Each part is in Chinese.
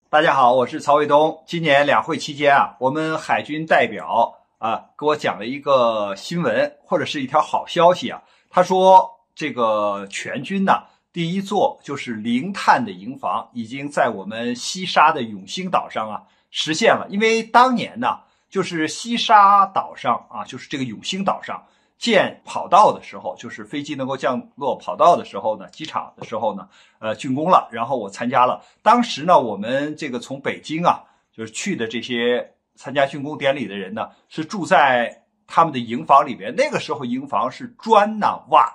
大家好，我是曹卫东。今年两会期间我们海军代表给我讲了一个新闻，或者是一条好消息他说这个全军第一座就是零碳的营房已经在我们西沙的永兴岛上实现了。因为当年就是西沙岛上就是这个永兴岛上建跑道的时候，就是飞机能够降落跑道的时候呢，机场的时候呢，竣工了，然后我参加了。当时呢，我们这个从北京就是去的这些参加竣工典礼的人呢，是住在他们的营房里边。那个时候营房是砖瓦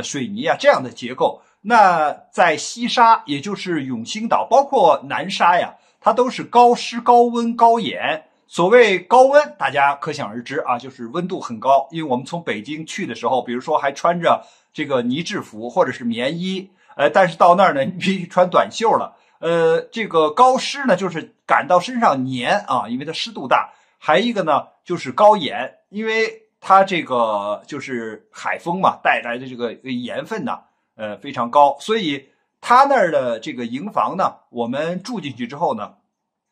水泥这样的结构。那在西沙，也就是永兴岛，包括南沙它都是高湿、高温、高盐。所谓高温，大家可想而知就是温度很高。因为我们从北京去的时候，比如说还穿着这个呢制服或者是棉衣，但是到那儿呢，你必须穿短袖了。这个高湿呢，就是感到身上黏因为它湿度大。还一个呢，就是高盐，因为它这个就是海风带来的这个盐分非常高，所以它那儿的这个营房呢，我们住进去之后呢，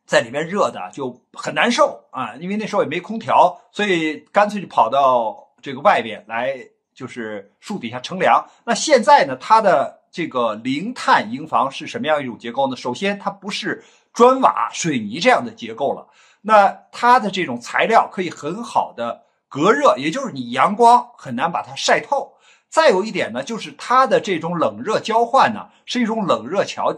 在里面热的就很难受因为那时候也没空调，所以干脆就跑到这个外边来，就是树底下乘凉。那现在呢，它的这个零碳营房是什么样一种结构呢？首先，它不是砖瓦、水泥这样的结构了，那它的这种材料可以很好的隔热，也就是你阳光很难把它晒透。再有一点呢，就是它的这种冷热交换是一种冷热桥，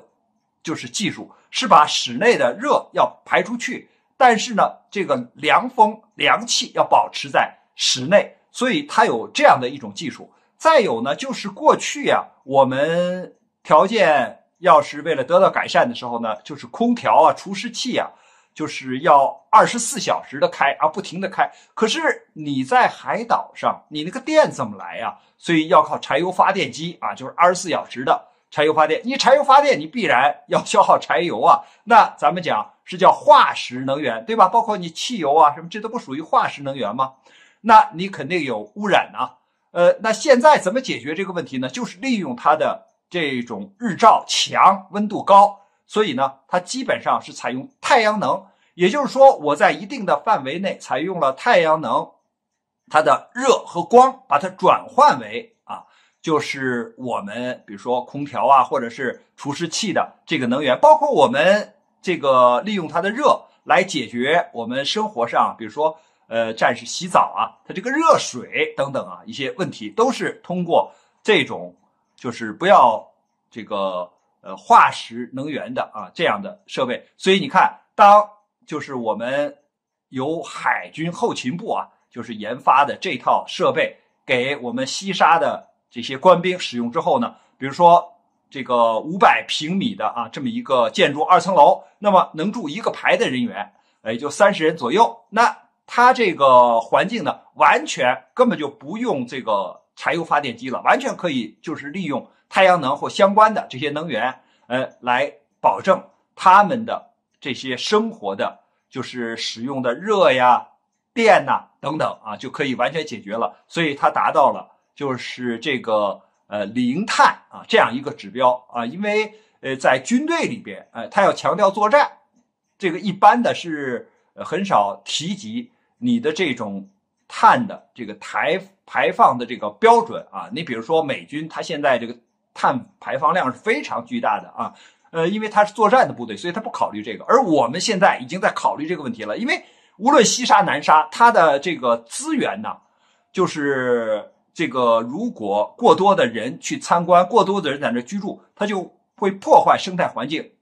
就是技术，是把室内的热要排出去，但是呢，这个凉风、凉气要保持在室内，所以它有这样的一种技术。再有呢，就是过去我们条件要是为了得到改善的时候呢，就是空调除湿器就是要24小时的开不停的开。可是你在海岛上，你那个电怎么来所以要靠柴油发电机就是24小时的柴油发电。你柴油发电，你必然要消耗柴油那咱们讲是叫化石能源，对吧？包括你汽油什么，这都不属于化石能源吗？那你肯定有污染那现在怎么解决这个问题呢？就是利用它的这种日照强、温度高，所以呢，它基本上是采用太阳能。也就是说，我在一定的范围内采用了太阳能，它的热和光把它转换为就是我们比如说空调或者是除湿器的这个能源，包括我们这个利用它的热来解决我们生活上，比如说战士洗澡它这个热水等等一些问题，都是通过这种就是不要这个化石能源的这样的设备。所以你看，当就是我们由海军后勤部就是研发的这套设备给我们西沙的这些官兵使用之后呢，比如说这个500平米的这么一个建筑2层楼，那么能住一个排的人员，也就30人左右。那它这个环境呢，完全根本就不用这个柴油发电机了，完全可以就是利用太阳能或相关的这些能源来保证他们的这些生活的就是使用的热电等等就可以完全解决了。所以它达到了就是这个零碳这样一个指标因为在军队里边它要强调作战，这个一般的是很少提及你的这种碳的这个排放的这个标准你比如说美军，它现在这个碳排放量是非常巨大的因为它是作战的部队，所以它不考虑这个。而我们现在已经在考虑这个问题了，因为无论西沙南沙，它的这个资源就是这个如果过多的人去参观，过多的人在那居住，它就会破坏生态环境。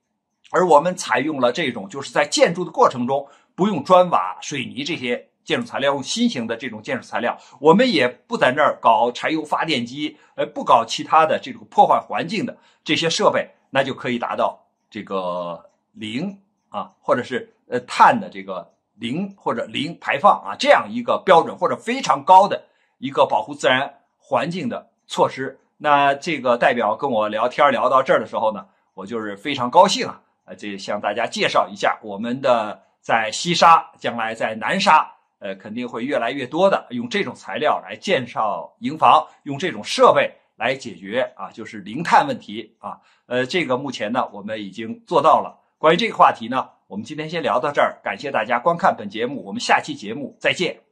而我们采用了这种就是在建筑的过程中不用砖瓦、水泥这些建筑材料，用新型的这种建筑材料，我们也不在那儿搞柴油发电机，不搞其他的这种破坏环境的这些设备，那就可以达到这个零或者是碳的这个零或者零排放这样一个标准，或者非常高的一个保护自然环境的措施。那这个代表跟我聊天聊到这儿的时候呢，我就是非常高兴这向大家介绍一下我们的在西沙，将来在南沙肯定会越来越多的用这种材料来建造营房，用这种设备来解决就是零碳问题这个目前呢我们已经做到了。关于这个话题呢，我们今天先聊到这儿，感谢大家观看本节目，我们下期节目再见。